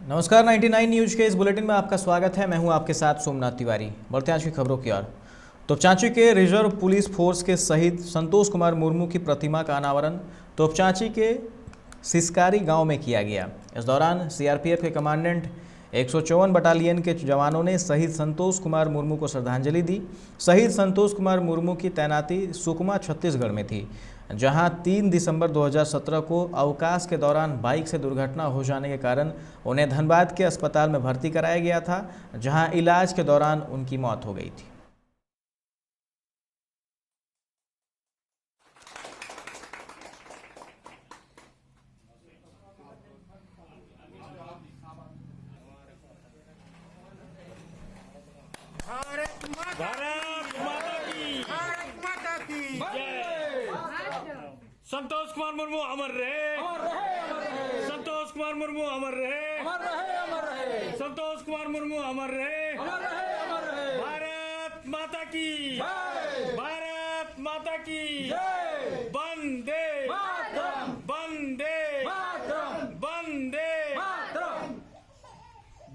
नमस्कार 99 न्यूज के इस बुलेटिन में आपका स्वागत है। मैं हूं आपके साथ सोमनाथ तिवारी। बढ़ते हैं आज की खबरों की ओर। तोपचांची के रिजर्व पुलिस फोर्स के शहीद संतोष कुमार मुर्मू की प्रतिमा का अनावरण तोपचांची के सिसकारी गांव में किया गया। इस दौरान सीआरपीएफ के कमांडेंट 154 बटालियन के जवानों ने शहीद संतोष कुमार मुर्मू को श्रद्धांजलि दी। शहीद संतोष कुमार मुर्मू की तैनाती सुकमा छत्तीसगढ़ में थी, जहां 3 दिसंबर 2017 को अवकाश के दौरान बाइक से दुर्घटना हो जाने के कारण उन्हें धनबाद के अस्पताल में भर्ती कराया गया था, जहां इलाज के दौरान उनकी मौत हो गई थी। भारत माता की जय। संतोष कुमार मुर्मू अमर रहे, संतोष कुमार मुर्मू अमर रहे, संतोष कुमार मुर्मू अमर रहे। भारत माता की, भारत माता की वंदे वंदे वंदे,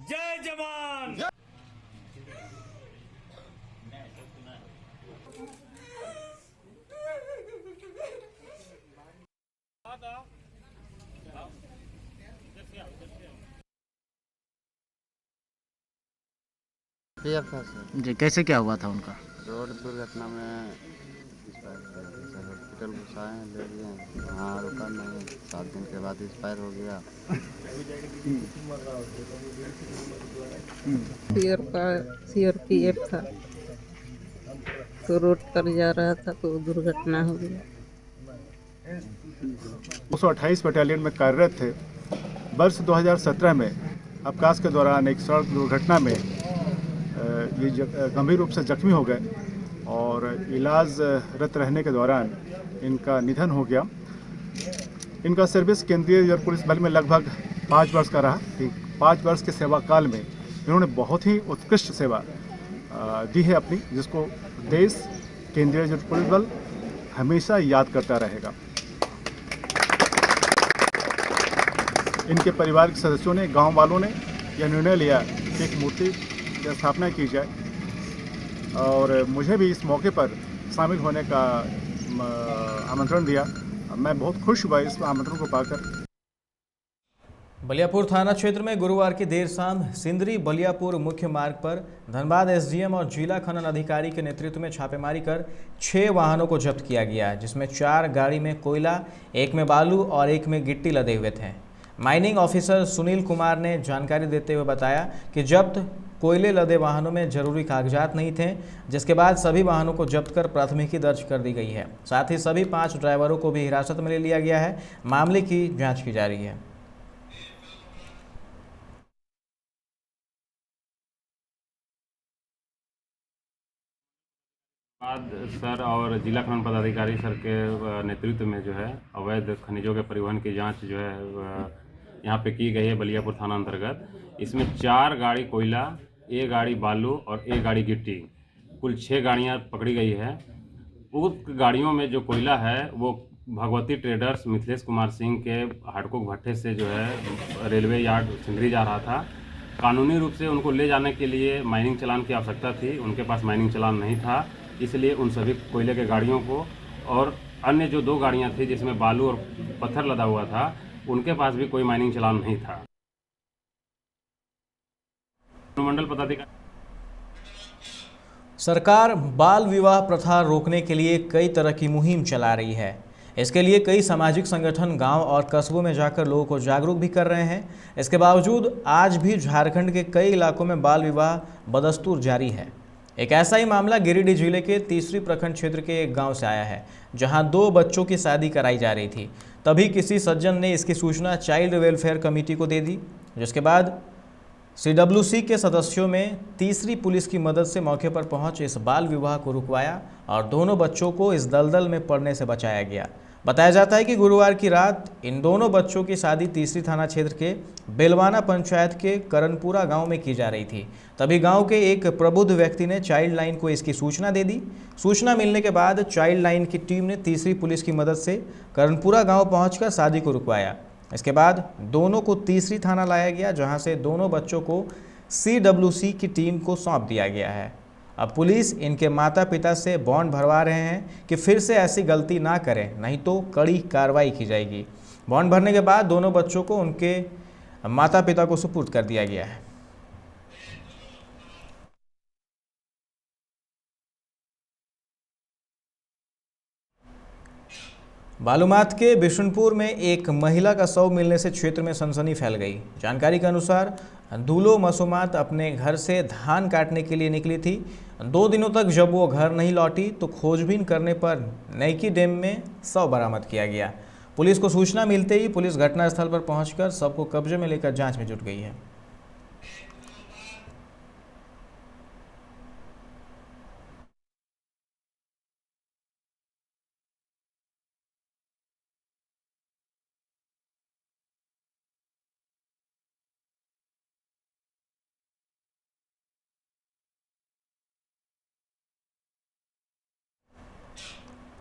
जय जवान। जी, कैसे क्या हुआ था उनका? रोड दुर्घटना में हॉस्पिटल घुसाए ले गए, वहाँ रुका नहीं, 7 दिन के बाद एक्सपायर हो गया। सीआरपीएफ था तो रोड पर जा रहा था तो दुर्घटना हो गई। 228 बटालियन में कार्यरत थे। वर्ष 2017 में अवकाश के दौरान एक सड़क दुर्घटना में ये गंभीर रूप से जख्मी हो गए और इलाजरत रहने के दौरान इनका निधन हो गया। इनका सर्विस केंद्रीय रिजर्व पुलिस बल में लगभग 5 वर्ष का रहा। 5 वर्ष के सेवा काल में इन्होंने बहुत ही उत्कृष्ट सेवा दी है अपनी, जिसको देश, केंद्रीय रिजर्व पुलिस बल हमेशा याद करता रहेगा। इनके परिवार के सदस्यों ने, गांव वालों ने यह निर्णय लिया कि एक मूर्ति की स्थापना की जाए और मुझे भी इस मौके पर शामिल होने का आमंत्रण दिया। मैं बहुत खुश हुआ इस आमंत्रण को पाकर। बलियापुर थाना क्षेत्र में गुरुवार की देर शाम सिंदरी बलियापुर मुख्य मार्ग पर धनबाद एसडीएम और जिला खनन अधिकारी के नेतृत्व में छापेमारी कर 6 वाहनों को जब्त किया गया, जिसमें 4 गाड़ी में कोयला, 1 में बालू और 1 में गिट्टी लदे हुए थे। माइनिंग ऑफिसर सुनील कुमार ने जानकारी देते हुए बताया कि जब्त कोयले लदे वाहनों में जरूरी कागजात नहीं थे, जिसके बाद सभी वाहनों को जब्त कर प्राथमिकी दर्ज कर दी गई है। साथ ही सभी 5 ड्राइवरों को भी हिरासत में ले लिया गया है। मामले की जांच की जा रही है। बाद सर और जिला खनन पदाधिकारी सर के नेतृत्व में जो है अवैध खनिजों के परिवहन की जांच जो है यहाँ पे की गई है बलियापुर थाना अंतर्गत। इसमें 4 गाड़ी कोयला, 1 गाड़ी बालू और 1 गाड़ी गिट्टी, कुल 6 गाड़ियाँ पकड़ी गई है। उक्त गाड़ियों में जो कोयला है वो भगवती ट्रेडर्स मिथिलेश कुमार सिंह के हाटकोक भट्टे से जो है रेलवे यार्ड सिंदरी जा रहा था। कानूनी रूप से उनको ले जाने के लिए माइनिंग चालान की आवश्यकता थी, उनके पास माइनिंग चालान नहीं था, इसलिए उन सभी कोयले के गाड़ियों को और अन्य जो 2 गाड़ियां थी जिसमें बालू और पत्थर लदा हुआ था, उनके पास भी कोई माइनिंग चालान नहीं था। मंडल पदाधिकारी सरकार बाल विवाह प्रथा रोकने के लिए कई तरह की मुहिम चला रही है। इसके लिए कई सामाजिक संगठन गांव और कस्बों में जाकर लोगों को जागरूक भी कर रहे हैं। इसके बावजूद आज भी झारखंड के कई इलाकों में बाल विवाह बदस्तूर जारी है। एक ऐसा ही मामला गिरिडीह जिले के तीसरी प्रखंड क्षेत्र के एक गांव से आया है, जहां 2 बच्चों की शादी कराई जा रही थी। तभी किसी सज्जन ने इसकी सूचना चाइल्ड वेलफेयर कमेटी को दे दी, जिसके बाद CWC के सदस्यों में तीसरी पुलिस की मदद से मौके पर पहुंच इस बाल विवाह को रुकवाया और दोनों बच्चों को इस दलदल में पड़ने से बचाया गया। बताया जाता है कि गुरुवार की रात इन दोनों बच्चों की शादी तीसरी थाना क्षेत्र के बेलवाना पंचायत के करनपुरा गांव में की जा रही थी। तभी गांव के एक प्रबुद्ध व्यक्ति ने चाइल्ड लाइन को इसकी सूचना दे दी। सूचना मिलने के बाद चाइल्ड लाइन की टीम ने तीसरी पुलिस की मदद से करनपुरा गांव पहुंचकर शादी को रुकवाया। इसके बाद दोनों को तीसरी थाना लाया गया, जहां से दोनों बच्चों को CWC की टीम को सौंप दिया गया है। अब पुलिस इनके माता पिता से बॉन्ड भरवा रहे हैं कि फिर से ऐसी गलती ना करें, नहीं तो कड़ी कार्रवाई की जाएगी। बॉन्ड भरने के बाद दोनों बच्चों को उनके माता पिता को सुपुर्द कर दिया गया है। बालूमाथ के बिशुनपुर में एक महिला का शव मिलने से क्षेत्र में सनसनी फैल गई। जानकारी के अनुसार दूलो मसूमात अपने घर से धान काटने के लिए निकली थी। 2 दिनों तक जब वो घर नहीं लौटी तो खोजबीन करने पर नैकी डैम में शव बरामद किया गया। पुलिस को सूचना मिलते ही पुलिस घटनास्थल पर पहुंचकर शव को कब्जे में लेकर जांच में जुट गई है।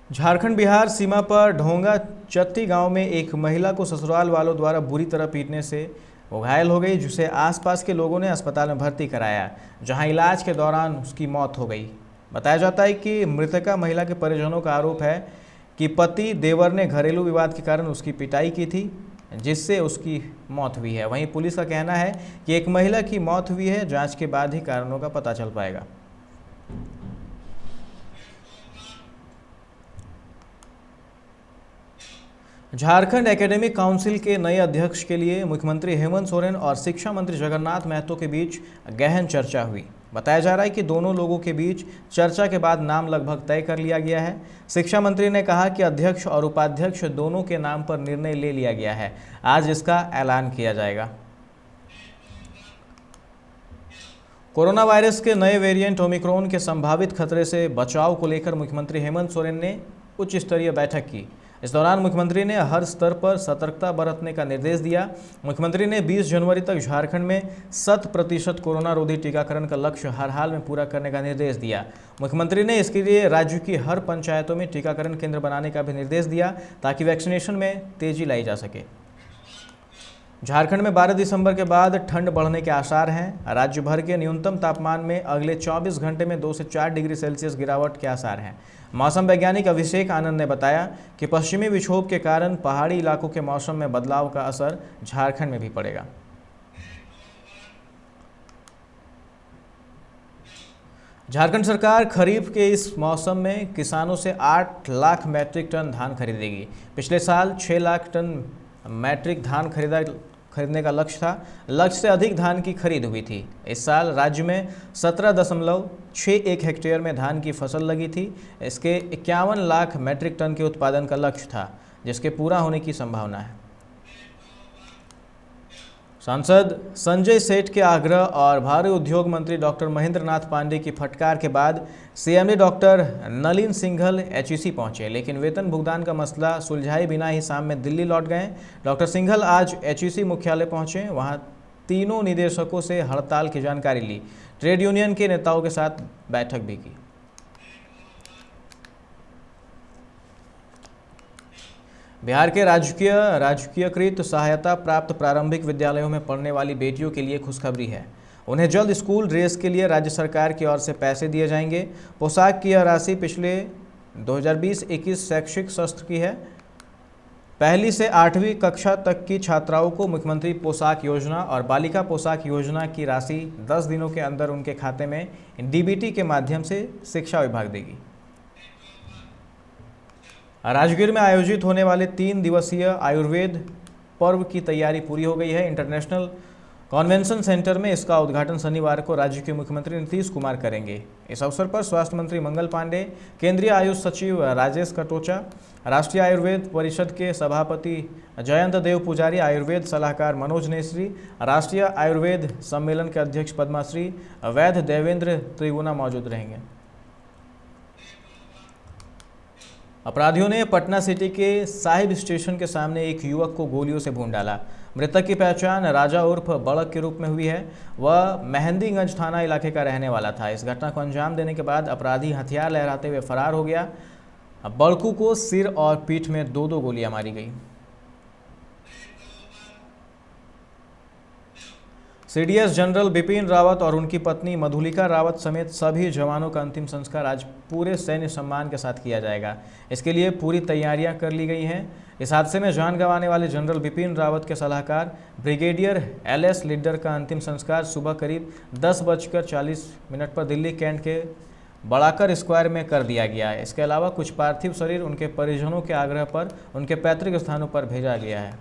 झारखंड बिहार सीमा पर ढोंगा चत्ती गांव में एक महिला को ससुराल वालों द्वारा बुरी तरह पीटने से वो घायल हो गई, जिसे आसपास के लोगों ने अस्पताल में भर्ती कराया, जहां इलाज के दौरान उसकी मौत हो गई। बताया जाता है कि मृतका महिला के परिजनों का आरोप है कि पति देवर ने घरेलू विवाद के कारण उसकी पिटाई की थी, जिससे उसकी मौत हुई है। वहीं पुलिस का कहना है कि एक महिला की मौत हुई है, जाँच के बाद ही कारणों का पता चल पाएगा। झारखंड एकेडमिक काउंसिल के नए अध्यक्ष के लिए मुख्यमंत्री हेमंत सोरेन और शिक्षा मंत्री जगन्नाथ महतो के बीच गहन चर्चा हुई। बताया जा रहा है कि दोनों लोगों के बीच चर्चा के बाद नाम लगभग तय कर लिया गया है। शिक्षा मंत्री ने कहा कि अध्यक्ष और उपाध्यक्ष दोनों के नाम पर निर्णय ले लिया गया है, आज इसका ऐलान किया जाएगा। कोरोना वायरस के नए वेरिएंट ओमिक्रॉन के संभावित खतरे से बचाव को लेकर मुख्यमंत्री हेमंत सोरेन ने उच्च स्तरीय बैठक की। इस दौरान मुख्यमंत्री ने हर स्तर पर सतर्कता बरतने का निर्देश दिया। मुख्यमंत्री ने 20 जनवरी तक झारखंड में 100% कोरोना रोधी टीकाकरण का लक्ष्य हर हाल में पूरा करने का निर्देश दिया। मुख्यमंत्री ने इसके लिए राज्य की हर पंचायतों में टीकाकरण केंद्र बनाने का भी निर्देश दिया, ताकि वैक्सीनेशन में तेजी लाई जा सके। झारखंड में 12 दिसंबर के बाद ठंड बढ़ने के आसार हैं। राज्य भर के न्यूनतम तापमान में अगले 24 घंटे में 2 से 4 डिग्री सेल्सियस गिरावट के आसार हैं। मौसम वैज्ञानिक अभिषेक आनंद ने बताया कि पश्चिमी विक्षोभ के कारण पहाड़ी इलाकों के मौसम में बदलाव का असर झारखंड में भी पड़ेगा। झारखंड सरकार खरीफ के इस मौसम में किसानों से 8 लाख मैट्रिक टन धान खरीदेगी। पिछले साल 6 लाख टन मैट्रिक धान खरीदने का लक्ष्य था। लक्ष्य से अधिक धान की खरीद हुई थी। इस साल राज्य में 17.61 हेक्टेयर में धान की फसल लगी थी। इसके 51 लाख मैट्रिक टन के उत्पादन का लक्ष्य था, जिसके पूरा होने की संभावना है। सांसद संजय सेठ के आग्रह और भारी उद्योग मंत्री डॉक्टर महेंद्र नाथ पांडे की फटकार के बाद CMD doctor Nalin Singhal HEC पहुंचे, लेकिन वेतन भुगतान का मसला सुलझाए बिना ही शाम में दिल्ली लौट गए। डॉक्टर सिंघल आज HEC मुख्यालय पहुंचे, वहां तीनों निदेशकों से हड़ताल की जानकारी ली। ट्रेड यूनियन के नेताओं के साथ बैठक भी की। बिहार के राजकीयकृत सहायता प्राप्त प्रारंभिक विद्यालयों में पढ़ने वाली बेटियों के लिए खुशखबरी है। उन्हें जल्द स्कूल ड्रेस के लिए राज्य सरकार की ओर से पैसे दिए जाएंगे। पोशाक की यह राशि पिछले 2020-21 शैक्षिक सत्र की है। पहली से 8वीं कक्षा तक की छात्राओं को मुख्यमंत्री पोशाक योजना और बालिका पोशाक योजना की राशि 10 दिनों के अंदर उनके खाते में DBT के माध्यम से शिक्षा विभाग देगी। राजगीर में आयोजित होने वाले 3 दिवसीय आयुर्वेद पर्व की तैयारी पूरी हो गई है। इंटरनेशनल कन्वेंशन सेंटर में इसका उद्घाटन शनिवार को राज्य के मुख्यमंत्री नीतीश कुमार करेंगे। इस अवसर पर स्वास्थ्य मंत्री मंगल पांडे, केंद्रीय आयुष सचिव राजेश कटोचा, राष्ट्रीय आयुर्वेद परिषद के सभापति जयंत देव पुजारी, आयुर्वेद सलाहकार मनोज नेसरी, राष्ट्रीय आयुर्वेद सम्मेलन के अध्यक्ष पद्माश्री वैद्य देवेंद्र त्रिगुना मौजूद रहेंगे। अपराधियों ने पटना सिटी के साहिब स्टेशन के सामने एक युवक को गोलियों से भून डाला। मृतक की पहचान राजा उर्फ बड़क के रूप में हुई है। वह मेहंदीगंज थाना इलाके का रहने वाला था। इस घटना को अंजाम देने के बाद अपराधी हथियार लहराते हुए फरार हो गया। बड़कू को सिर और पीठ में 2-2 गोलियां मारी गई। सीडीएस जनरल बिपिन रावत और उनकी पत्नी मधुलिका रावत समेत सभी जवानों का अंतिम संस्कार आज पूरे सैन्य सम्मान के साथ किया जाएगा। इसके लिए पूरी तैयारियां कर ली गई हैं। इस हादसे में जान गंवाने वाले जनरल बिपिन रावत के सलाहकार ब्रिगेडियर LS लीडर का अंतिम संस्कार सुबह करीब 10:40 पर दिल्ली कैंट के बड़ाकर स्क्वायर में कर दिया गया है। इसके अलावा कुछ पार्थिव शरीर उनके परिजनों के आग्रह पर उनके पैतृक स्थानों पर भेजा गया है।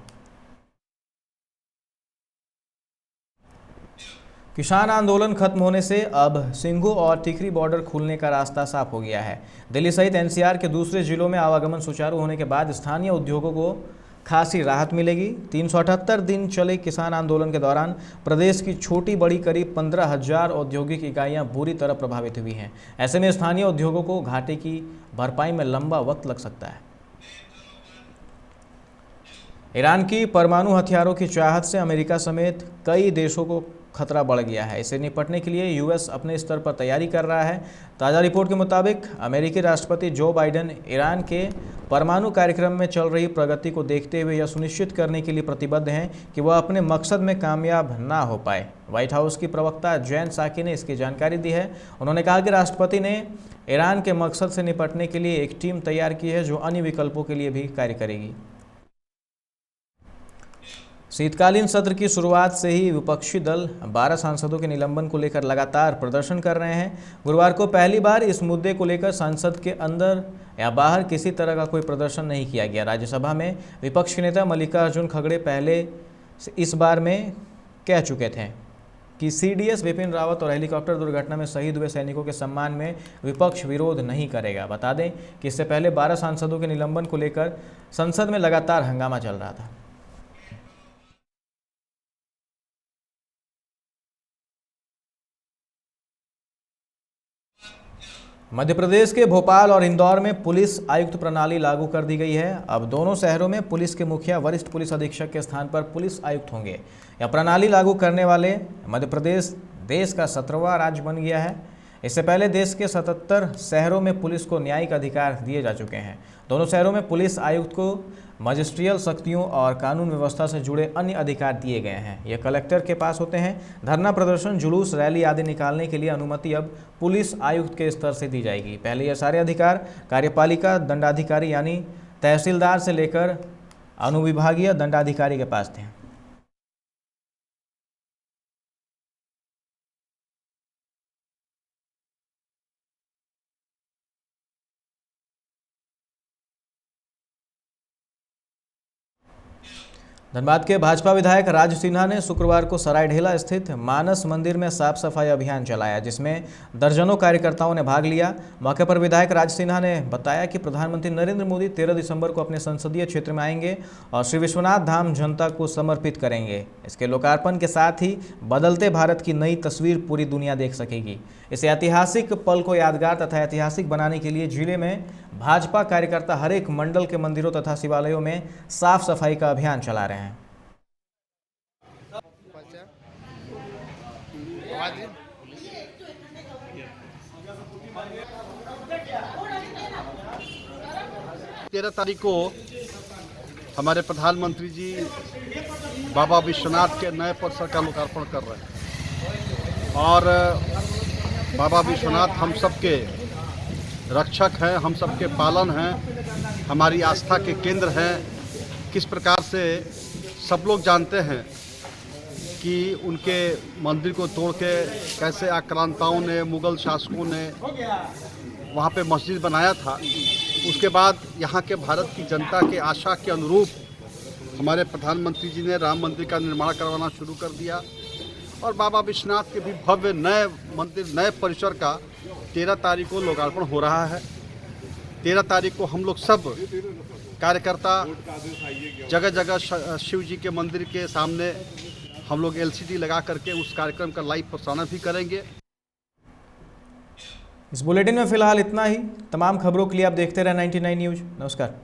किसान आंदोलन खत्म होने से अब सिंघू और टिकरी बॉर्डर खुलने का रास्ता साफ हो गया है। दिल्ली सहित NCR के दूसरे जिलों में आवागमन सुचारू होने के बाद स्थानीय उद्योगों को खासी राहत मिलेगी। 378 दिन चले किसान आंदोलन के दौरान प्रदेश की छोटी बड़ी करीब 15,000 औद्योगिक इकाइयां बुरी तरह प्रभावित हुई हैं। ऐसे में स्थानीय उद्योगों को घाटे की भरपाई में लंबा वक्त लग सकता है। ईरान की परमाणु हथियारों की चाहत से अमेरिका समेत कई देशों को खतरा बढ़ गया है। इससे निपटने के लिए US अपने स्तर पर तैयारी कर रहा है। ताज़ा रिपोर्ट के मुताबिक अमेरिकी राष्ट्रपति जो बाइडेन ईरान के परमाणु कार्यक्रम में चल रही प्रगति को देखते हुए यह सुनिश्चित करने के लिए प्रतिबद्ध हैं कि वह अपने मकसद में कामयाब ना हो पाए। व्हाइट हाउस की प्रवक्ता जैन साकी ने इसकी जानकारी दी है। उन्होंने कहा कि राष्ट्रपति ने ईरान के मकसद से निपटने के लिए एक टीम तैयार की है जो अन्य विकल्पों के लिए भी कार्य करेगी। शीतकालीन सत्र की शुरुआत से ही विपक्षी दल 12 सांसदों के निलंबन को लेकर लगातार प्रदर्शन कर रहे हैं। गुरुवार को पहली बार इस मुद्दे को लेकर संसद के अंदर या बाहर किसी तरह का कोई प्रदर्शन नहीं किया गया। राज्यसभा में विपक्ष के नेता मल्लिकार्जुन खड़गे पहले इस बार में कह चुके थे कि CDS बिपिन रावत और हेलीकॉप्टर दुर्घटना में शहीद हुए सैनिकों के सम्मान में विपक्ष विरोध नहीं करेगा। बता दें कि इससे पहले 12 सांसदों के निलंबन को लेकर संसद में लगातार हंगामा चल रहा था। मध्य प्रदेश के भोपाल और इंदौर में पुलिस आयुक्त प्रणाली लागू कर दी गई है। अब दोनों शहरों में पुलिस के मुखिया वरिष्ठ पुलिस अधीक्षक के स्थान पर पुलिस आयुक्त होंगे। यह प्रणाली लागू करने वाले मध्य प्रदेश देश का 17वां राज्य बन गया है। इससे पहले देश के 77 शहरों में पुलिस को न्यायिक अधिकार दिए जा चुके हैं। दोनों शहरों में पुलिस आयुक्त को मजिस्ट्रियल शक्तियों और कानून व्यवस्था से जुड़े अन्य अधिकार दिए गए हैं। ये कलेक्टर के पास होते हैं। धरना प्रदर्शन, जुलूस, रैली आदि निकालने के लिए अनुमति अब पुलिस आयुक्त के स्तर से दी जाएगी। पहले ये सारे अधिकार कार्यपालिका दंडाधिकारी यानी तहसीलदार से लेकर अनुविभागीय दंडाधिकारी के पास थे। धनबाद के भाजपा विधायक राज सिन्हा ने शुक्रवार को सरायढेला स्थित मानस मंदिर में साफ सफाई अभियान चलाया, जिसमें दर्जनों कार्यकर्ताओं ने भाग लिया। मौके पर विधायक राज सिन्हा ने बताया कि प्रधानमंत्री नरेंद्र मोदी 13 दिसंबर को अपने संसदीय क्षेत्र में आएंगे और श्री विश्वनाथ धाम जनता को समर्पित करेंगे। इसके लोकार्पण के साथ ही बदलते भारत की नई तस्वीर पूरी दुनिया देख सकेगी। इस ऐतिहासिक पल को यादगार तथा ऐतिहासिक बनाने के लिए जिले में भाजपा कार्यकर्ता हर एक मंडल के मंदिरों तथा शिवालयों में साफ सफाई का अभियान चला रहे हैं। तेरह तारीख को हमारे प्रधानमंत्री जी बाबा विश्वनाथ के नए परिसर का लोकार्पण कर रहे हैं और बाबा विश्वनाथ हम सबके रक्षक हैं, हम सबके पालन हैं, हमारी आस्था के केंद्र हैं। किस प्रकार से सब लोग जानते हैं कि उनके मंदिर को तोड़ के कैसे आक्रांताओं ने, मुगल शासकों ने वहाँ पे मस्जिद बनाया था। उसके बाद यहाँ के भारत की जनता के आशा के अनुरूप हमारे प्रधानमंत्री जी ने राम मंदिर का निर्माण करवाना शुरू कर दिया और बाबा विश्वनाथ के भी भव्य नए मंदिर, नए परिसर का 13 तारीख को लोकार्पण हो रहा है। 13 तारीख को हम लोग सब कार्यकर्ता जगह जगह शिव जी के मंदिर के सामने हम लोग LCD लगा करके उस कार्यक्रम का लाइव प्रसारण भी करेंगे। इस बुलेटिन में फिलहाल इतना ही। तमाम खबरों के लिए आप देखते रहे 99 न्यूज़। नमस्कार।